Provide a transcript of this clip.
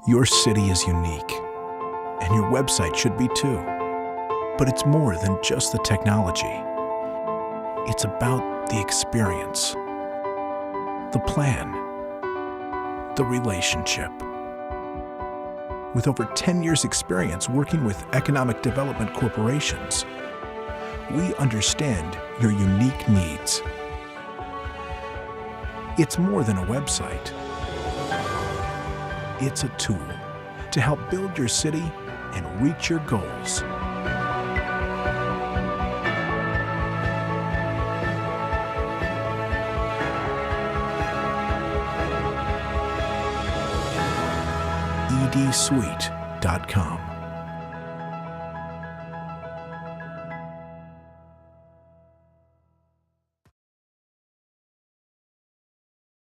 Your city is unique, and your website should be too. But it's more than just the technology. It's about the experience, the plan, the relationship. With over 10 years' experience working with economic development corporations, we understand your unique needs. It's more than a website. It's a tool to help build your city and reach your goals. EDsuite.com